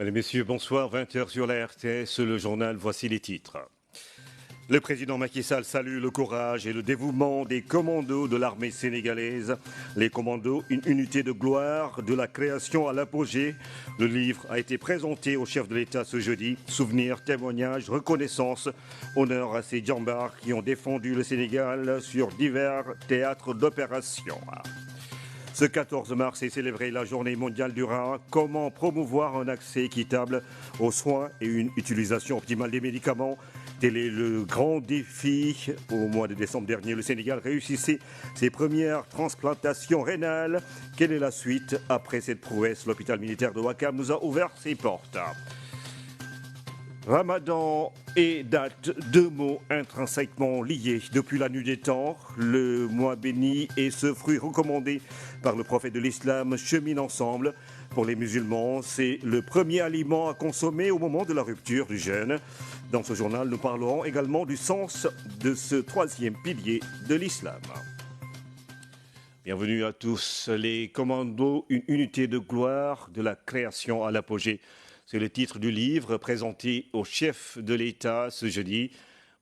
Mesdames et messieurs, bonsoir. 20h sur la RTS, le journal, voici les titres. Le président Macky Sall salue le courage et le dévouement des commandos de l'armée sénégalaise. Les commandos, une unité de gloire de la création à l'apogée. Le livre a été présenté au chef de l'État ce jeudi. Souvenirs, témoignages, reconnaissance, honneur à ces djambars qui ont défendu le Sénégal sur divers théâtres d'opération. Ce 14 mars est célébrée la journée mondiale du rein. Comment promouvoir un accès équitable aux soins et une utilisation optimale des médicaments? Tel est le grand défi. Au mois de décembre dernier, le Sénégal réussissait ses premières transplantations rénales. Quelle est la suite? Après cette prouesse, l'hôpital militaire de Ouakam nous a ouvert ses portes. Ramadan et date, deux mots intrinsèquement liés depuis la nuit des temps. Le mois béni et ce fruit recommandé par le prophète de l'islam cheminent ensemble. Pour les musulmans, c'est le premier aliment à consommer au moment de la rupture du jeûne. Dans ce journal, nous parlerons également du sens de ce troisième pilier de l'islam. Bienvenue à tous. Les commandos, une unité de gloire de la création à l'apogée. C'est le titre du livre présenté au chef de l'État ce jeudi.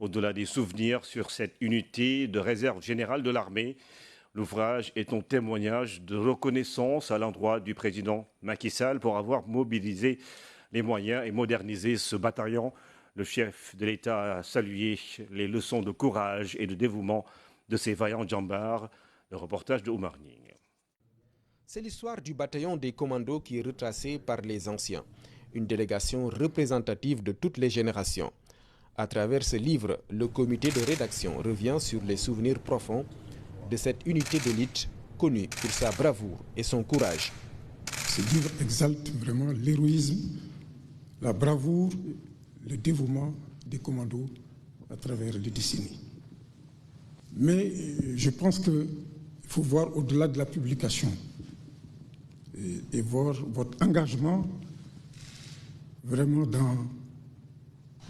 Au-delà des souvenirs sur cette unité de réserve générale de l'armée, l'ouvrage est un témoignage de reconnaissance à l'endroit du président Macky Sall pour avoir mobilisé les moyens et modernisé ce bataillon. Le chef de l'État a salué les leçons de courage et de dévouement de ces vaillants djambars. Le reportage de Oumar Ning. C'est l'histoire du bataillon des commandos qui est retracée par les anciens. Une délégation représentative de toutes les générations. À travers ce livre, le comité de rédaction revient sur les souvenirs profonds de cette unité d'élite connue pour sa bravoure et son courage. Ce livre exalte vraiment l'héroïsme, la bravoure, le dévouement des commandos à travers les décennies. Mais je pense qu'il faut voir au-delà de la publication et voir votre engagement vraiment dans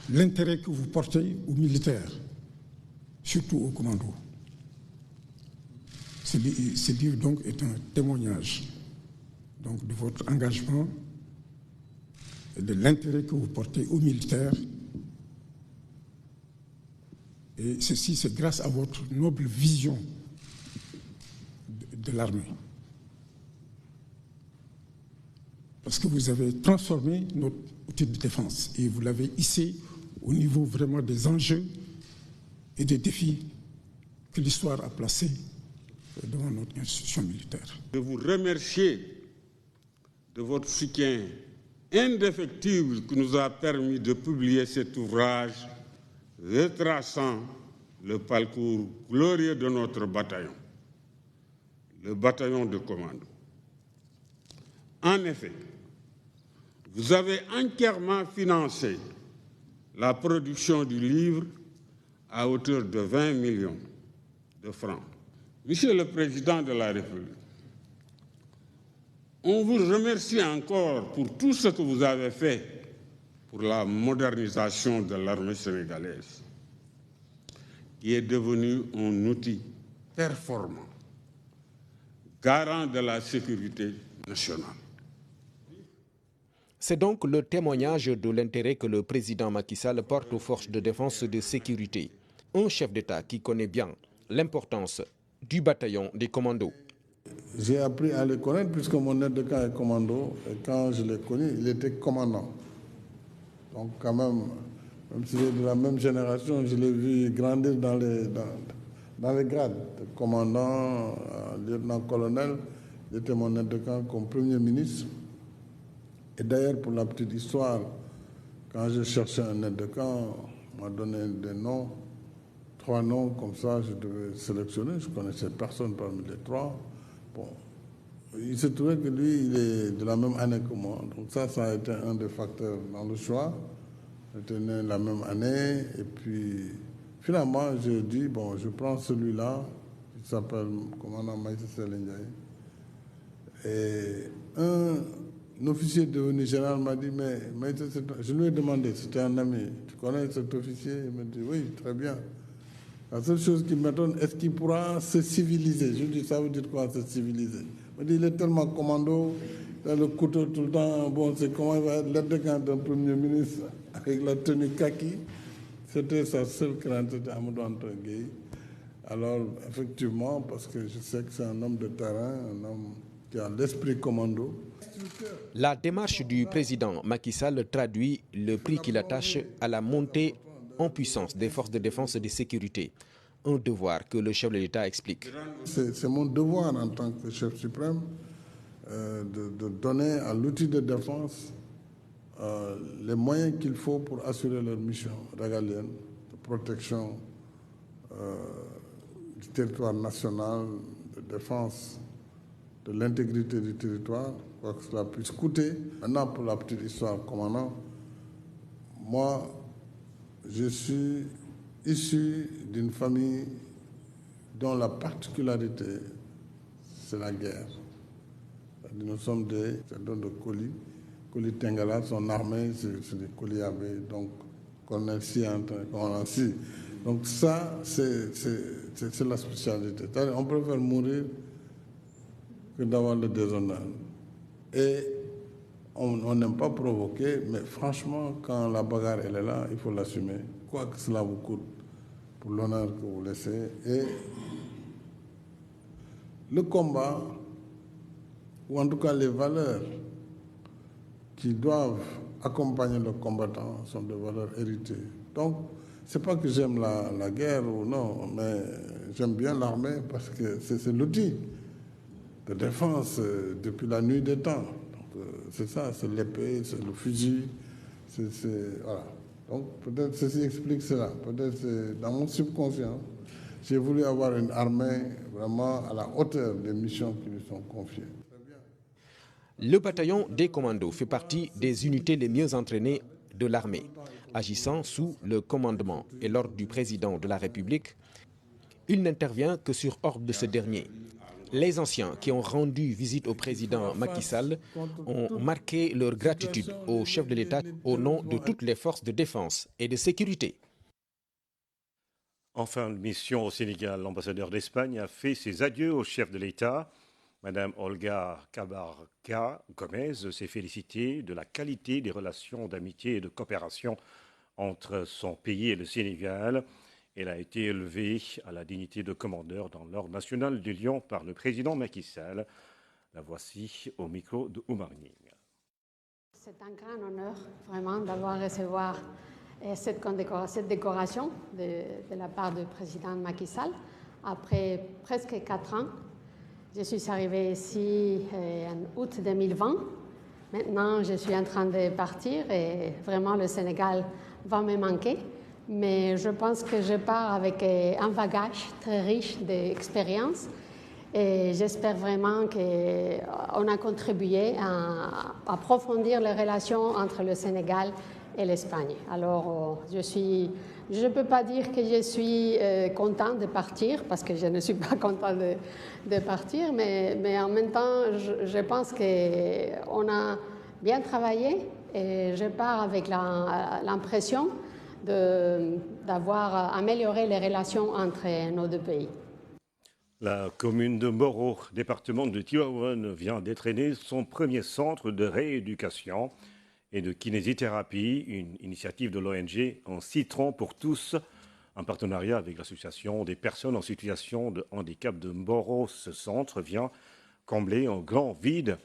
l'intérêt que vous portez aux militaires, surtout aux commandos. Ce livre donc est un témoignage donc, de votre engagement et de l'intérêt que vous portez aux militaires. Et ceci, c'est grâce à votre noble vision de l'armée. Parce que vous avez transformé notre outil de défense et vous l'avez hissé au niveau vraiment des enjeux et des défis que l'histoire a placés devant notre institution militaire. Je vous remercie de votre soutien indéfectible qui nous a permis de publier cet ouvrage retraçant le parcours glorieux de notre bataillon, le bataillon de commando. En effet, vous avez entièrement financé la production du livre à hauteur de 20 millions de francs. Monsieur le Président de la République, on vous remercie encore pour tout ce que vous avez fait pour la modernisation de l'armée sénégalaise, qui est devenue un outil performant, garant de la sécurité nationale. C'est donc le témoignage de l'intérêt que le président Macky Sall porte aux forces de défense et de sécurité. Un chef d'État qui connaît bien l'importance du bataillon des commandos. J'ai appris à le connaître puisque mon aide de camp est commando et quand je l'ai connu, il était commandant. Donc quand même s'il est de la même génération, je l'ai vu grandir dans les grades. Commandant, lieutenant-colonel, il était mon aide de camp comme Premier ministre. Et d'ailleurs, pour la petite histoire, quand je cherchais un aide de camp, on m'a donné des noms, 3 noms, comme ça, je devais sélectionner. Je ne connaissais personne parmi les 3. Bon, il se trouvait que lui, il est de la même année que moi. Donc ça a été un des facteurs dans le choix. J'étais né la même année. Et puis, finalement, j'ai dit, bon, je prends celui-là, qui s'appelle commandant Maïté Ndiaye. Et un officier devenu général m'a dit, mais je lui ai demandé, c'était un ami, tu connais cet officier? Il m'a dit, oui, très bien. La seule chose qui m'étonne, est-ce qu'il pourra se civiliser? Je lui ai dit, ça veut dire quoi, se civiliser? Il m'a dit, il est tellement commando, le couteau tout le temps. Bon, c'est comment il va être l'aide de camp d'un Premier ministre avec la tenue kaki. C'était sa seule crainte, c'était Amadou Anta Gueye. Alors, effectivement, parce que je sais que c'est un homme de terrain, un homme qui a l'esprit commando. La démarche du président Macky Sall traduit le prix qu'il attache à la montée en puissance des forces de défense et de sécurité. Un devoir que le chef de l'État explique. C'est mon devoir en tant que chef suprême de donner à l'outil de défense les moyens qu'il faut pour assurer leur mission régalienne de protection du territoire national, de défense de l'intégrité du territoire, quoi que cela puisse coûter. Maintenant, pour la petite histoire, commandant, moi, je suis issu d'une famille dont la particularité, c'est la guerre. Nous sommes des dons de Koli. Koli Tengala, son armée, c'est des Koliabé, donc colonel Siantre, colonel Si. Donc ça, c'est la spécialité. On préfère mourir que d'avoir le déshonneur. Et on n'aime pas provoquer, mais franchement, quand la bagarre elle est là, il faut l'assumer, quoi que cela vous coûte, pour l'honneur que vous laissez. Et le combat, ou en tout cas les valeurs qui doivent accompagner le combattant, sont des valeurs héritées. Donc, c'est pas que j'aime la guerre ou non, mais j'aime bien l'armée parce que c'est l'outil de défense depuis la nuit des temps. C'est ça, c'est l'épée, c'est le fusil, voilà. Donc peut-être ceci explique cela. Peut-être dans mon subconscient, j'ai voulu avoir une armée vraiment à la hauteur des missions qui lui sont confiées. Le bataillon des commandos fait partie des unités les mieux entraînées de l'armée. Agissant sous le commandement et l'ordre du président de la République, il n'intervient que sur ordre de ce dernier. Les anciens qui ont rendu visite au président Macky Sall ont marqué leur gratitude au chef de l'État au nom de toutes les forces de défense et de sécurité. En fin de mission au Sénégal, l'ambassadeur d'Espagne a fait ses adieux au chef de l'État. Madame Olga Cabarca Gomez s'est félicitée de la qualité des relations d'amitié et de coopération entre son pays et le Sénégal. Elle a été élevée à la dignité de commandeur dans l'Ordre national du Lion par le président Macky Sall. La voici au micro de Oumar Ning. C'est un grand honneur vraiment d'avoir recevoir cette décoration de la part du président Macky Sall. Après presque 4 ans, je suis arrivée ici en août 2020. Maintenant, je suis en train de partir et vraiment le Sénégal va me manquer. Mais je pense que je pars avec un bagage très riche d'expérience et j'espère vraiment qu'on a contribué à approfondir les relations entre le Sénégal et l'Espagne. Alors, je ne peux pas dire que je suis content de partir parce que je ne suis pas content de partir, mais en même temps, je pense qu'on a bien travaillé et je pars avec l'impression d'avoir amélioré les relations entre nos deux pays. La commune de Mboro, département de Tivaouane, vient d'entraîner son premier centre de rééducation et de kinésithérapie, une initiative de l'ONG En Citron pour tous, en partenariat avec l'association des personnes en situation de handicap de Mboro. Ce centre vient combler un grand vide.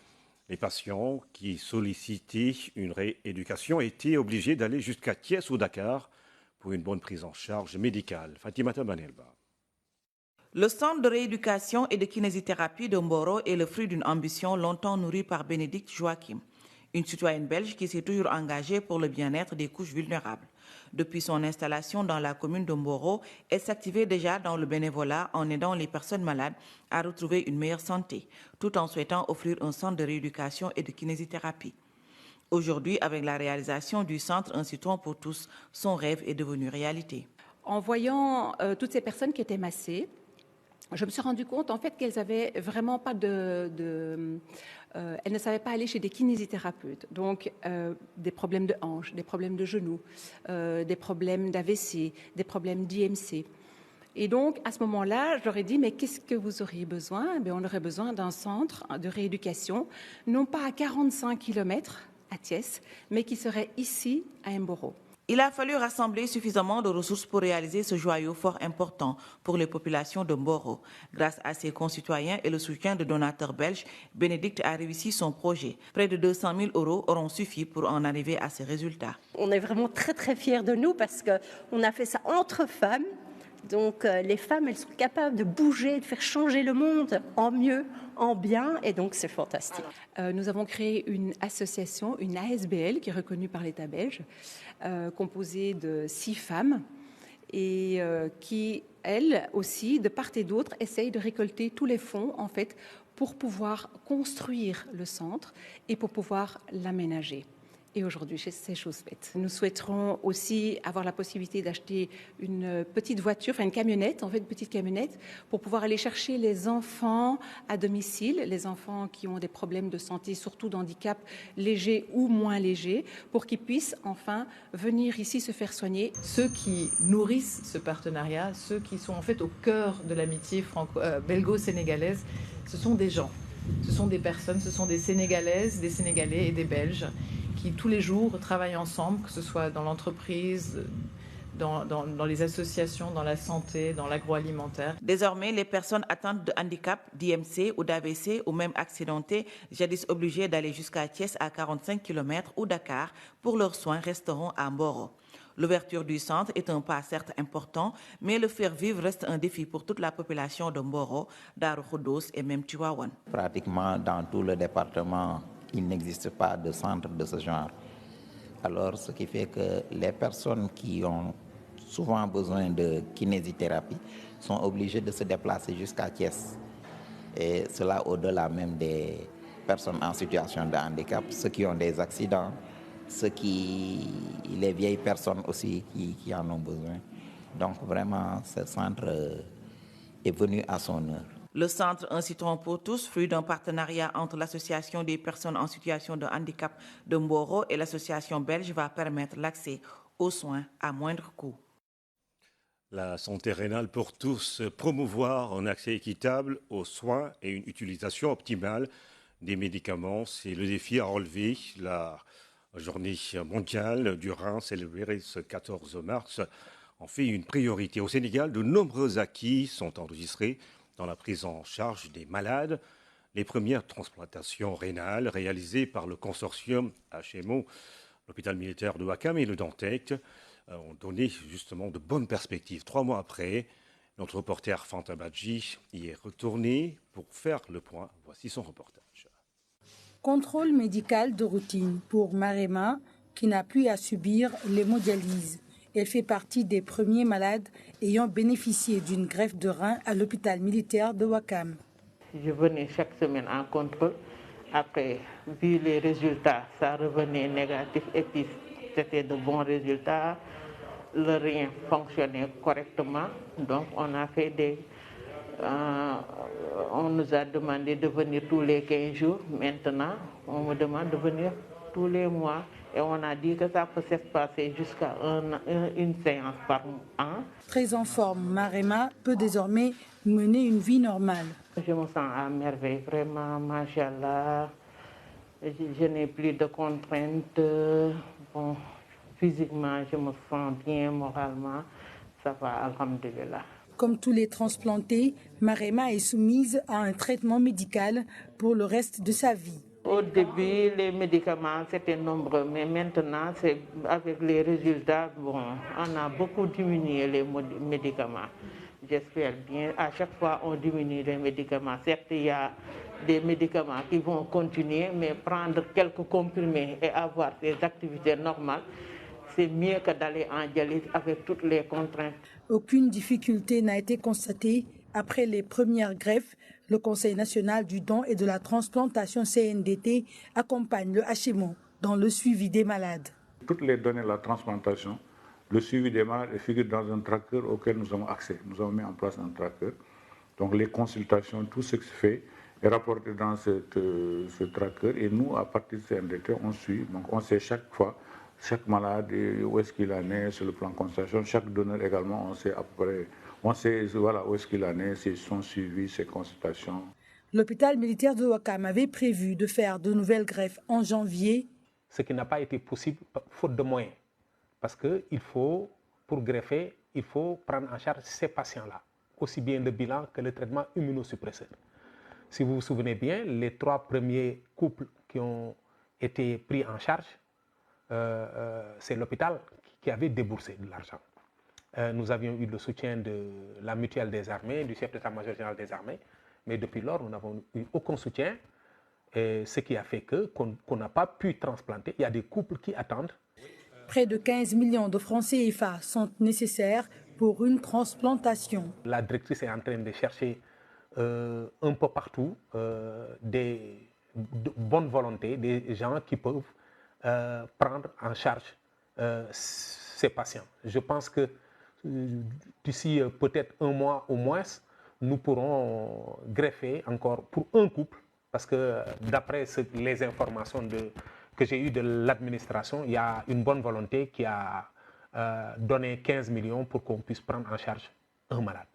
Les patients qui sollicitaient une rééducation étaient obligés d'aller jusqu'à Thiès ou Dakar pour une bonne prise en charge médicale. Fatimata Banelba. Le centre de rééducation et de kinésithérapie de Mboro est le fruit d'une ambition longtemps nourrie par Bénédicte Joachim, une citoyenne belge qui s'est toujours engagée pour le bien-être des couches vulnérables. Depuis son installation dans la commune de Mboro, elle s'activait déjà dans le bénévolat en aidant les personnes malades à retrouver une meilleure santé, tout en souhaitant offrir un centre de rééducation et de kinésithérapie. Aujourd'hui, avec la réalisation du centre Un Citron pour tous, son rêve est devenu réalité. En voyant toutes ces personnes qui étaient massées, je me suis rendu compte en fait qu'elles n'avaient vraiment pas elles ne savaient pas aller chez des kinésithérapeutes. Donc des problèmes de hanches, des problèmes de genoux, des problèmes d'AVC, des problèmes d'IMC. Et donc, à ce moment-là, je leur ai dit, mais qu'est-ce que vous auriez besoin? On aurait besoin d'un centre de rééducation, non pas à 45 km à Thiès, mais qui serait ici, à Mboro. Il a fallu rassembler suffisamment de ressources pour réaliser ce joyau fort important pour les populations de Mboro. Grâce à ses concitoyens et le soutien de donateurs belges, Bénédicte a réussi son projet. Près de 200 000 € auront suffi pour en arriver à ces résultats. On est vraiment très très fiers de nous parce qu'on a fait ça entre femmes. Donc les femmes, elles sont capables de bouger, de faire changer le monde en mieux, en bien, et donc c'est fantastique. Nous avons créé une association, une ASBL, qui est reconnue par l'État belge, composée de 6 femmes, et qui, elles aussi, de part et d'autre, essayent de récolter tous les fonds, en fait, pour pouvoir construire le centre et pour pouvoir l'aménager. Et aujourd'hui, c'est chose faite. Nous souhaiterons aussi avoir la possibilité d'acheter une petite voiture, enfin une camionnette, en fait, une petite camionnette, pour pouvoir aller chercher les enfants à domicile, les enfants qui ont des problèmes de santé, surtout d'handicap légers ou moins légers, pour qu'ils puissent enfin venir ici se faire soigner. Ceux qui nourrissent ce partenariat, ceux qui sont en fait au cœur de l'amitié belgo-sénégalaise, ce sont des gens, ce sont des personnes, ce sont des Sénégalaises, des Sénégalais et des Belges qui tous les jours travaillent ensemble, que ce soit dans l'entreprise, dans les associations, dans la santé, dans l'agroalimentaire. Désormais, les personnes atteintes de handicap, d'IMC ou d'AVC ou même accidentées, jadis obligées d'aller jusqu'à Thiès à 45 km ou Dakar pour leurs soins, resteront à Mboro. L'ouverture du centre est un pas certes important, mais le faire vivre reste un défi pour toute la population de Mboro, Darou Khoudoss et même Tivaouane. Pratiquement dans tout le département, il n'existe pas de centre de ce genre. Alors, ce qui fait que les personnes qui ont souvent besoin de kinésithérapie sont obligées de se déplacer jusqu'à Thiès. Et cela au-delà même des personnes en situation de handicap, ceux qui ont des accidents, les vieilles personnes aussi qui en ont besoin. Donc vraiment, ce centre est venu à son heure. Le centre Un Citron pour tous, fruit d'un partenariat entre l'Association des personnes en situation de handicap de Mboro et l'Association belge, va permettre l'accès aux soins à moindre coût. La santé rénale pour tous, promouvoir un accès équitable aux soins et une utilisation optimale des médicaments, c'est le défi à relever. La journée mondiale du rein célébrée ce 14 mars en fait une priorité. Au Sénégal, de nombreux acquis sont enregistrés dans la prise en charge des malades. Les premières transplantations rénales réalisées par le consortium HMO, l'hôpital militaire de Ouakam et le Dantec, ont donné justement de bonnes perspectives. 3 mois après, notre reporter Fanta Badji y est retourné pour faire le point. Voici son reportage. Contrôle médical de routine pour Marema, qui n'a plus à subir l'hémodialyse. Elle fait partie des premiers malades ayant bénéficié d'une greffe de rein à l'hôpital militaire de Ouakam. Je venais chaque semaine en contrôle. Après, vu les résultats, ça revenait négatif et puis c'était de bons résultats. Le rein fonctionnait correctement. Donc on a fait on nous a demandé de venir tous les 15 jours. Maintenant, on me demande de venir tous les mois. Et on a dit que ça peut se passer jusqu'à une séance par an. Très en forme, Marema peut désormais mener une vie normale. Je me sens à merveille, vraiment, machallah. Je n'ai plus de contraintes. Bon, physiquement, je me sens bien, moralement. Ça va, alhamdulillah. Comme tous les transplantés, Marema est soumise à un traitement médical pour le reste de sa vie. Au début, les médicaments, c'était nombreux, mais maintenant, avec les résultats, bon, on a beaucoup diminué les médicaments. J'espère bien. À chaque fois, on diminue les médicaments. Certes, il y a des médicaments qui vont continuer, mais prendre quelques comprimés et avoir des activités normales, c'est mieux que d'aller en dialyse avec toutes les contraintes. Aucune difficulté n'a été constatée après les premières greffes. Le Conseil national du don et de la transplantation CNDT accompagne le HMO dans le suivi des malades. Toutes les données de la transplantation, le suivi des malades figure dans un tracker auquel nous avons accès. Nous avons mis en place un tracker. Donc les consultations, tout ce qui se fait est rapporté dans ce tracker. Et nous, à partir de CNDT, on suit. Donc on sait chaque fois chaque malade, où est-ce qu'il en est sur le plan de consultation. Chaque donneur également, on sait à peu près, on sait voilà, où est-ce qu'il en est, son suivi, ses consultations. L'hôpital militaire de Ouakam avait prévu de faire de nouvelles greffes en janvier. Ce qui n'a pas été possible faute de moyens. Parce que pour greffer, il faut prendre en charge ces patients-là, aussi bien le bilan que le traitement immunosuppresseur. Si vous vous souvenez bien, les 3 premiers couples qui ont été pris en charge, c'est l'hôpital qui avait déboursé de l'argent. Nous avions eu le soutien de la mutuelle des armées, du chef d'état-major général des armées, mais depuis lors, nous n'avons eu aucun soutien, ce qui a fait qu'on n'a pas pu transplanter. Il y a des couples qui attendent. Près de 15 millions de francs CFA sont nécessaires pour une transplantation. La directrice est en train de chercher un peu partout de bonne volonté, des gens qui peuvent prendre en charge ces patients. Je pense que d'ici peut-être un mois au moins, nous pourrons greffer encore pour un couple, parce que d'après les informations que j'ai eues de l'administration, il y a une bonne volonté qui a donné 15 millions pour qu'on puisse prendre en charge un malade.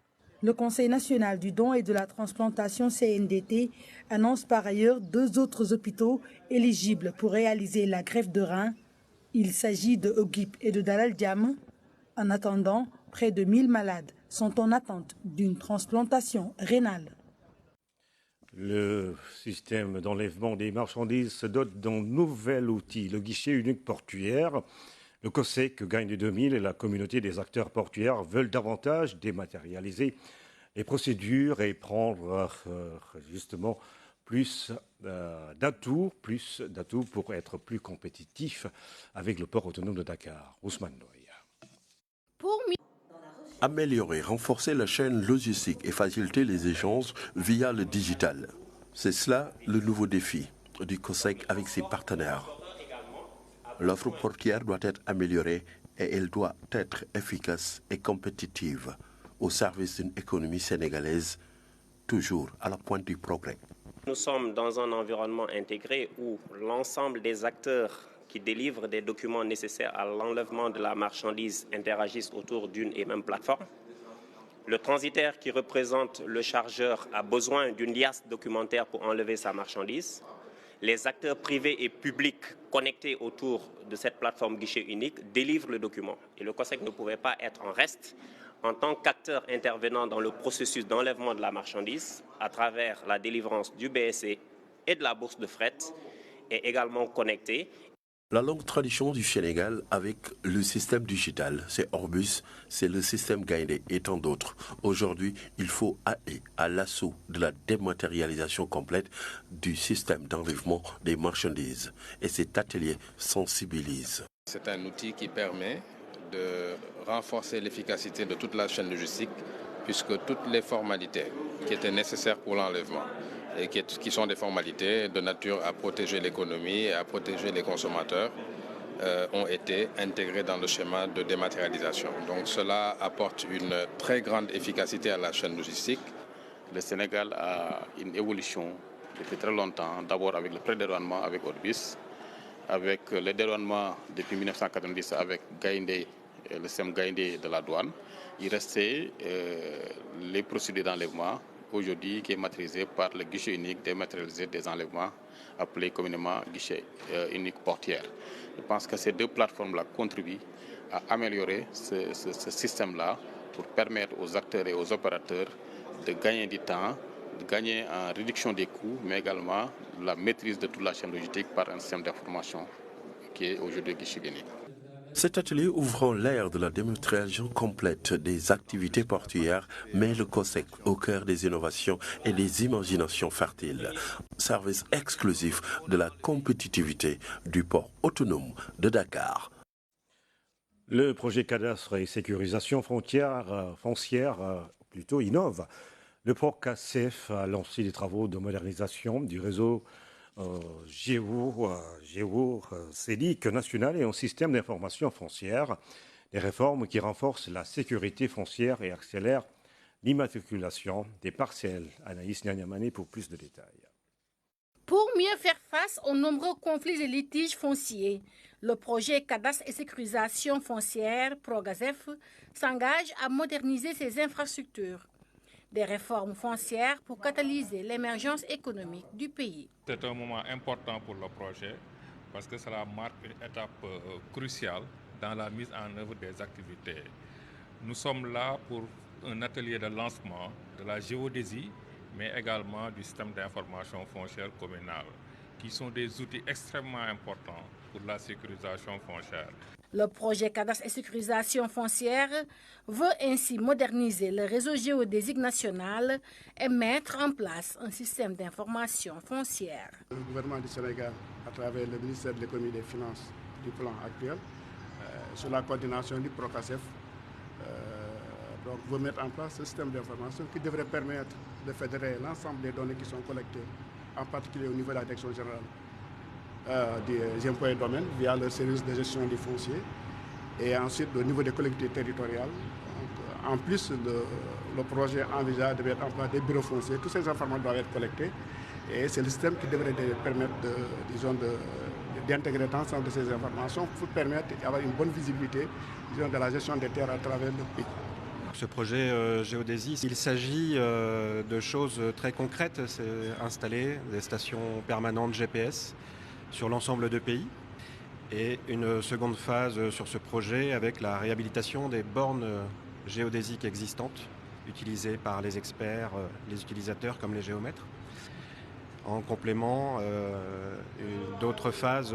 Le Conseil national du don et de la transplantation CNDT annonce par ailleurs 2 autres hôpitaux éligibles pour réaliser la greffe de rein. Il s'agit de Ogip et de Dalal Diam. En attendant, près de 1000 malades sont en attente d'une transplantation rénale. Le système d'enlèvement des marchandises se dote d'un nouvel outil, le guichet unique portuaire. Le COSEC gagne de 2000 et la communauté des acteurs portuaires veulent davantage dématérialiser les procédures et prendre justement plus d'atouts pour être plus compétitifs avec le port autonome de Dakar. Ousmane Noya. Améliorer, renforcer la chaîne logistique et faciliter les échanges via le digital. C'est cela le nouveau défi du COSEC avec ses partenaires. L'offre portuaire doit être améliorée et elle doit être efficace et compétitive au service d'une économie sénégalaise toujours à la pointe du progrès. Nous sommes dans un environnement intégré où l'ensemble des acteurs qui délivrent des documents nécessaires à l'enlèvement de la marchandise interagissent autour d'une et même plateforme. Le transitaire qui représente le chargeur a besoin d'une liasse documentaire pour enlever sa marchandise. Les acteurs privés et publics connectés autour de cette plateforme guichet unique délivrent le document. Et le COSEC ne pouvait pas être en reste en tant qu'acteur intervenant dans le processus d'enlèvement de la marchandise à travers la délivrance du BSC et de la bourse de fret est également connecté. La longue tradition du Sénégal avec le système digital, c'est Orbus, c'est le système Gaïndé et tant d'autres. Aujourd'hui, il faut aller à l'assaut de la dématérialisation complète du système d'enlèvement des marchandises. Et cet atelier sensibilise. C'est un outil qui permet de renforcer l'efficacité de toute la chaîne logistique, puisque toutes les formalités qui étaient nécessaires pour l'enlèvement et qui sont des formalités de nature à protéger l'économie et à protéger les consommateurs ont été intégrées dans le schéma de dématérialisation. Donc cela apporte une très grande efficacité à la chaîne logistique. Le Sénégal a une évolution depuis très longtemps, d'abord avec le pré-dédouanement avec Orbis, avec le dédouanement depuis 1990 avec Gaïndé, le système Gaïndé de la douane. Il restait les procédures d'enlèvement, aujourd'hui qui est maîtrisé par le guichet unique dématérialisé des enlèvements, appelé communément guichet unique portière. Je pense que ces 2 plateformes-là contribuent à améliorer ce système-là pour permettre aux acteurs et aux opérateurs de gagner du temps, de gagner en réduction des coûts, mais également la maîtrise de toute la chaîne logistique par un système d'information qui est aujourd'hui guichet unique. Cet atelier ouvrant l'ère de la dématérialisation complète des activités portuaires met le COSEC au cœur des innovations et des imaginations fertiles. Service exclusif de la compétitivité du port autonome de Dakar. Le projet cadastre et sécurisation foncière innove. Le PROCACEF a lancé des travaux de modernisation du réseau géocédique national et un système d'information foncière, des réformes qui renforcent la sécurité foncière et accélèrent l'immatriculation des parcelles. Anaïs Nyanyamane pour plus de détails. Pour mieux faire face aux nombreux conflits et litiges fonciers, Le projet Cadastre et sécurisation foncière, PROGASEF, s'engage à moderniser ses infrastructures. Des réformes foncières pour catalyser l'émergence économique du pays. C'est un moment important pour le projet parce que cela marque une étape cruciale dans la mise en œuvre des activités. Nous sommes là pour un atelier de lancement de la géodésie, mais également du système d'information foncière communale, qui sont des outils extrêmement importants pour la sécurisation foncière. Le projet Cadastre et sécurisation foncière veut ainsi moderniser le réseau géodésique national et mettre en place un système d'information foncière. Le gouvernement du Sénégal, à travers le ministère de l'économie et des finances du plan actuel, sur la coordination du PROGASEF, veut mettre en place ce système d'information qui devrait permettre de fédérer l'ensemble des données qui sont collectées, en particulier au niveau de la direction générale des impôts et domaines via le service de gestion du foncier et ensuite au niveau des collectivités territoriales. Donc, en plus, le projet envisage de mettre en place des bureaux fonciers. Toutes ces informations doivent être collectées et c'est le système qui devrait permettre d'intégrer l'ensemble de ces informations pour permettre d'avoir une bonne visibilité de la gestion des terres à travers le pays. Ce projet géodésie, il s'agit de choses très concrètes, c'est installer des stations permanentes GPS sur l'ensemble du pays et une seconde phase sur ce projet avec la réhabilitation des bornes géodésiques existantes utilisées par les experts, les utilisateurs comme les géomètres. En complément, d'autres phases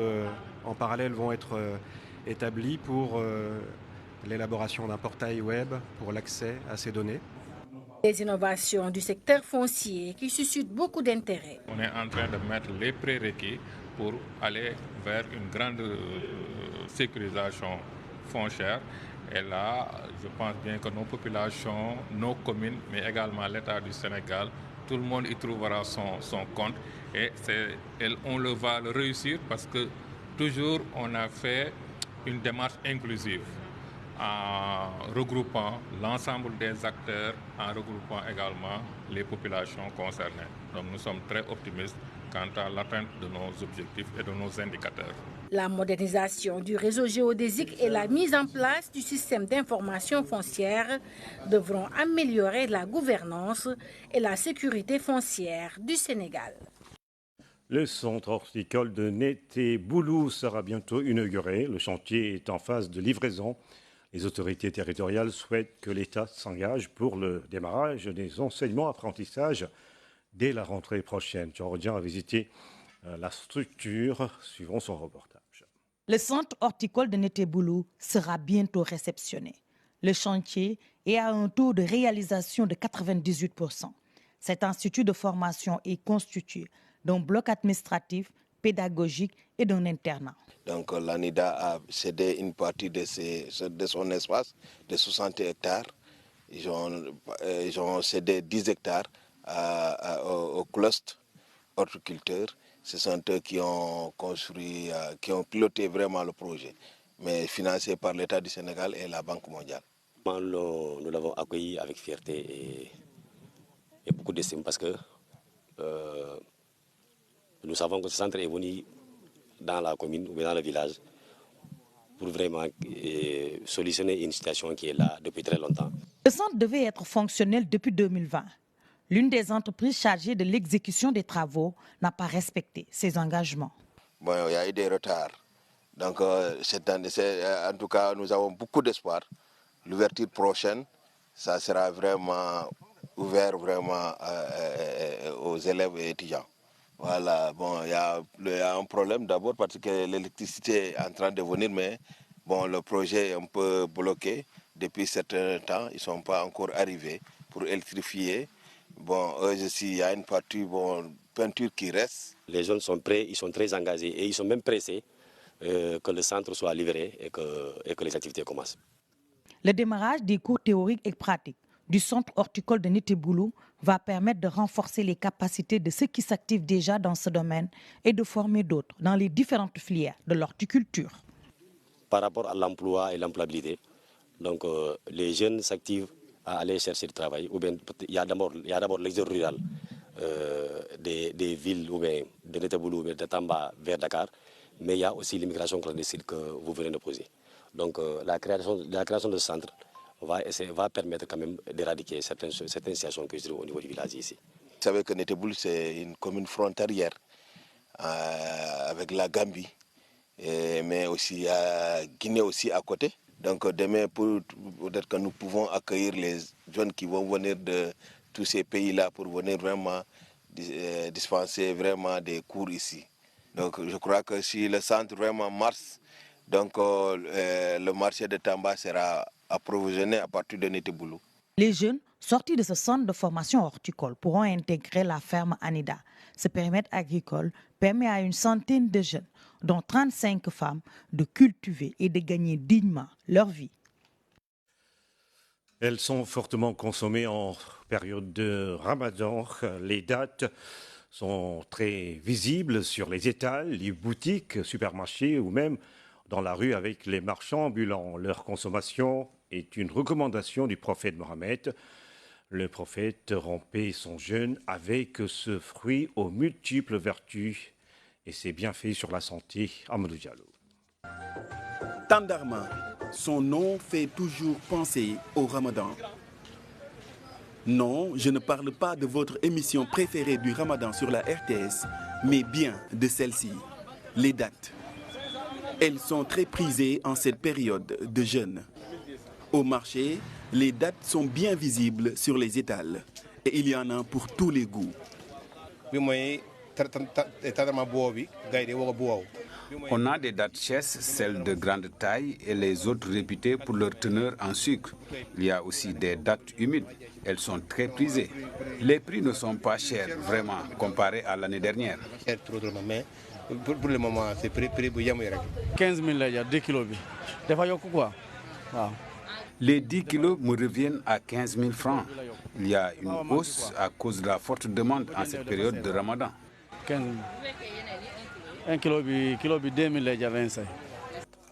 en parallèle vont être établies pour l'élaboration d'un portail web pour l'accès à ces données. Des innovations du secteur foncier qui suscitent beaucoup d'intérêt. On est en train de mettre les prérequis pour aller vers une grande sécurisation foncière. Et là, je pense bien que nos populations, nos communes, mais également l'État du Sénégal, tout le monde y trouvera son compte. Et on va le réussir parce que toujours on a fait une démarche inclusive en regroupant l'ensemble des acteurs, en regroupant également les populations concernées. Donc nous sommes très optimistes quant à l'atteinte de nos objectifs et de nos indicateurs. La modernisation du réseau géodésique et la mise en place du système d'information foncière devront améliorer la gouvernance et la sécurité foncière du Sénégal. Le centre horticole de Neteboulou sera bientôt inauguré. Le chantier est en phase de livraison. Les autorités territoriales souhaitent que l'État s'engage pour le démarrage des enseignements-apprentissages dès la rentrée prochaine. Jean Rodien a visité la structure. Suivons son reportage. Le centre horticole de Neteboulou sera bientôt réceptionné. Le chantier est à un taux de réalisation de 98%. Cet institut de formation est constitué d'un bloc administratif, pédagogique et d'un internat. Donc l'ANIDA a cédé une partie de son espace de 60 hectares. Ils ont cédé 10 hectares au cluster horticulteur. Ce sont eux qui ont construit, qui ont piloté vraiment le projet, mais financé par l'État du Sénégal et la Banque mondiale. Nous l'avons accueilli avec fierté et beaucoup d'estime parce que nous savons que ce centre est venu dans la commune ou dans le village pour vraiment solutionner une situation qui est là depuis très longtemps. Le centre devait être fonctionnel depuis 2020. L'une des entreprises chargées de l'exécution des travaux n'a pas respecté ses engagements. Bon, il y a eu des retards. Donc, cette année, en tout cas, nous avons beaucoup d'espoir. L'ouverture prochaine, ça sera vraiment ouvert vraiment aux élèves et étudiants. Voilà, bon, il y a un problème d'abord parce que l'électricité est en train de venir, mais bon, le projet est un peu bloqué. Depuis certain temps, ils ne sont pas encore arrivés pour électrifier. Bon, eux aussi, il y a une partie peinture qui reste. Les jeunes sont prêts, ils sont très engagés et ils sont même pressés que le centre soit livré et que les activités commencent. Le démarrage des cours théoriques et pratiques du centre horticole de Neteboulou va permettre de renforcer les capacités de ceux qui s'activent déjà dans ce domaine et de former d'autres dans les différentes filières de l'horticulture. Par rapport à l'emploi et l'employabilité, donc les jeunes s'activent à aller chercher du travail. Ou bien, il y a d'abord l'exode rural des villes ou bien de Neteboulou ou de Tamba vers Dakar. mais il y a aussi l'immigration clandestine que vous venez de poser. Donc la création de ce centre va permettre quand même d'éradiquer certaines situations que je trouve au niveau du village ici. Vous savez que Neteboul, c'est une commune frontalière avec la Gambie, mais aussi à Guinée aussi à côté. Donc demain, peut-être que nous pouvons accueillir les jeunes qui vont venir de tous ces pays-là pour venir vraiment dispenser vraiment des cours ici. Donc je crois que si le centre vraiment marche, donc le marché de Tamba sera approvisionné à partir de Neteboulou. Les jeunes sortis de ce centre de formation horticole pourront intégrer la ferme Anida. Ce périmètre agricole permet à une centaine de jeunes, dont 35 femmes, de cultiver et de gagner dignement leur vie. Elles sont fortement consommées en période de Ramadan. Les dattes sont très visibles sur les étals, les boutiques, supermarchés ou même dans la rue avec les marchands ambulants. Leur consommation est une recommandation du prophète Mohammed. Le prophète rompait son jeûne avec ce fruit aux multiples vertus et ses bienfaits sur la santé. Amadou Diallo. Tandarma, son nom fait toujours penser au Ramadan. Non, je ne parle pas de votre émission préférée du Ramadan sur la RTS, mais bien de celle-ci, les dattes. Elles sont très prisées en cette période de jeûne. Au marché, les dattes sont bien visibles sur les étals et il y en a pour tous les goûts. On a des dattes chasses, celles de grande taille et les autres réputées pour leur teneur en sucre. Il y a aussi des dattes humides. Elles sont très prisées. Les prix ne sont pas chers, vraiment, comparés à l'année dernière. Pour le moment, c'est prix 15 000, il y a 2 kilos. Les 10 kilos me reviennent à 15 000 francs. Il y a une hausse à cause de la forte demande en cette période de Ramadan. 1 kilo, 2 000, il y a 25.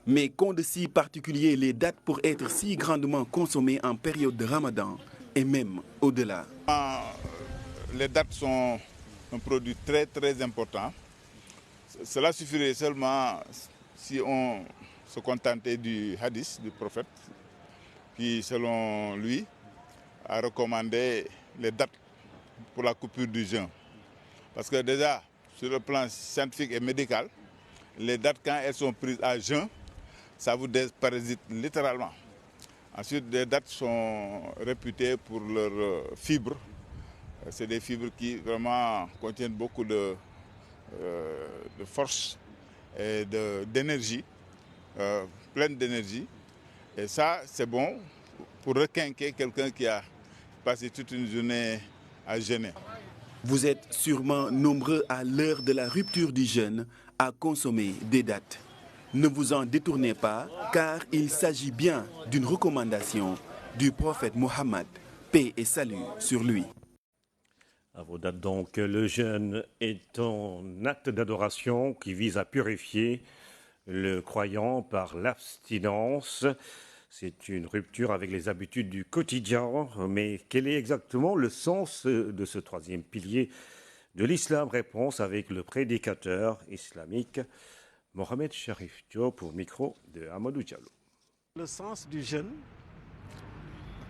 Mais qu'ont de si particulier les dattes pour être si grandement consommées en période de Ramadan et même au-delà? Les dattes sont un produit très très important. Cela suffirait seulement si on se contentait du hadith du prophète qui, selon lui, a recommandé les dates pour la coupure du jeûne. Parce que déjà, sur le plan scientifique et médical, les dates, quand elles sont prises à jeûn, ça vous déparasite littéralement. Ensuite, les dates sont réputées pour leurs fibres. C'est des fibres qui vraiment contiennent beaucoup de force et d'énergie, pleine d'énergie. Et ça, c'est bon pour requinquer quelqu'un qui a passé toute une journée à jeûner. Vous êtes sûrement nombreux à l'heure de la rupture du jeûne à consommer des dattes. Ne vous en détournez pas, car il s'agit bien d'une recommandation du prophète Mohammed, paix et salut sur lui. À vos dates donc, le jeûne est un acte d'adoration qui vise à purifier le croyant par l'abstinence. C'est une rupture avec les habitudes du quotidien. Mais quel est exactement le sens de ce troisième pilier de l'islam? Réponse avec le prédicateur islamique Mohamed Sharif Diop pour micro de Amadou Diallo. Le sens du jeûne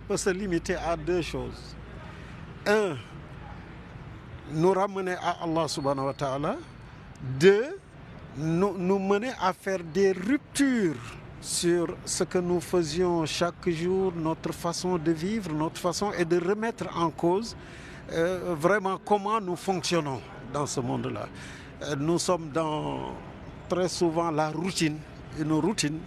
peut se limiter à deux choses. Un, nous ramener à Allah subhanahu wa ta'ala. Deux, nous mener à faire des ruptures sur ce que nous faisions chaque jour, notre façon de vivre, notre façon, et de remettre en cause vraiment comment nous fonctionnons dans ce monde-là. Nous sommes dans très souvent la routine, une routine.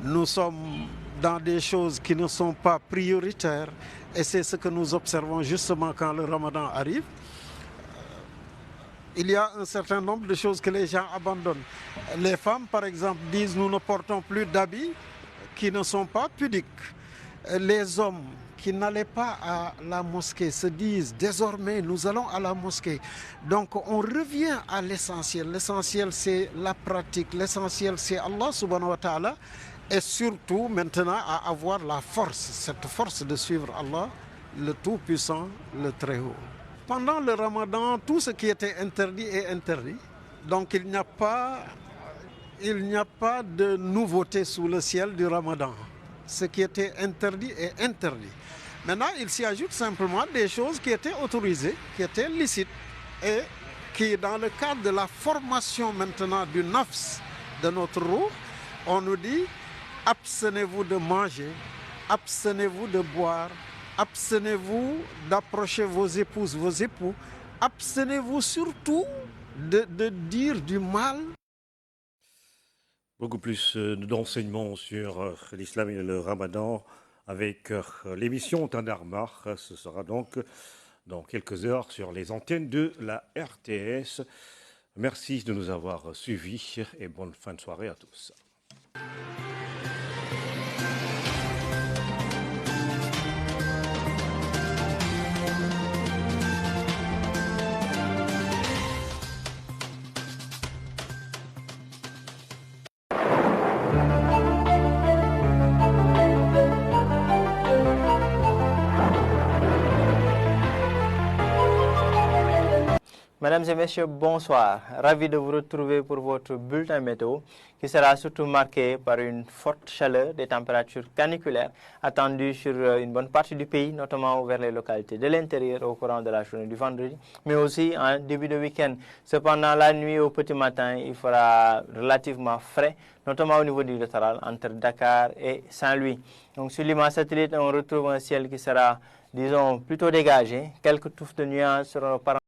Nous sommes dans des choses qui ne sont pas prioritaires et c'est ce que nous observons justement quand le Ramadan arrive. Il y a un certain nombre de choses que les gens abandonnent. Les femmes, par exemple, disent nous ne portons plus d'habits qui ne sont pas pudiques. Les hommes qui n'allaient pas à la mosquée se disent désormais nous allons à la mosquée. Donc on revient à l'essentiel. L'essentiel c'est la pratique, l'essentiel c'est Allah subhanahu wa ta'ala et surtout maintenant à avoir la force, cette force de suivre Allah, le Tout-Puissant, le Très-Haut. Pendant le Ramadan, tout ce qui était interdit est interdit. Donc il n'y a pas il n'y a pas de nouveauté sous le ciel du Ramadan. Ce qui était interdit est interdit. Maintenant, il s'y ajoute simplement des choses qui étaient autorisées, qui étaient licites et qui, dans le cadre de la formation maintenant du nafs de notre roue, on nous dit abstenez-vous de manger, abstenez-vous de boire, abstenez-vous d'approcher vos épouses, vos époux, abstenez-vous surtout de dire du mal. Beaucoup plus d'enseignements sur l'islam et le ramadan avec l'émission Tandarmar. Ce sera donc dans quelques heures sur les antennes de la RTS. Merci de nous avoir suivis et bonne fin de soirée à tous. Mesdames et messieurs, bonsoir. Ravi de vous retrouver pour votre bulletin météo qui sera surtout marqué par une forte chaleur, des températures caniculaires attendues sur une bonne partie du pays, notamment vers les localités de l'intérieur au courant de la journée du vendredi, mais aussi en début de week-end. Cependant, la nuit au petit matin, il fera relativement frais, notamment au niveau du littoral entre Dakar et Saint-Louis. Donc sur l'immense satellite, on retrouve un ciel qui sera, disons, plutôt dégagé. Quelques touffes de nuages seront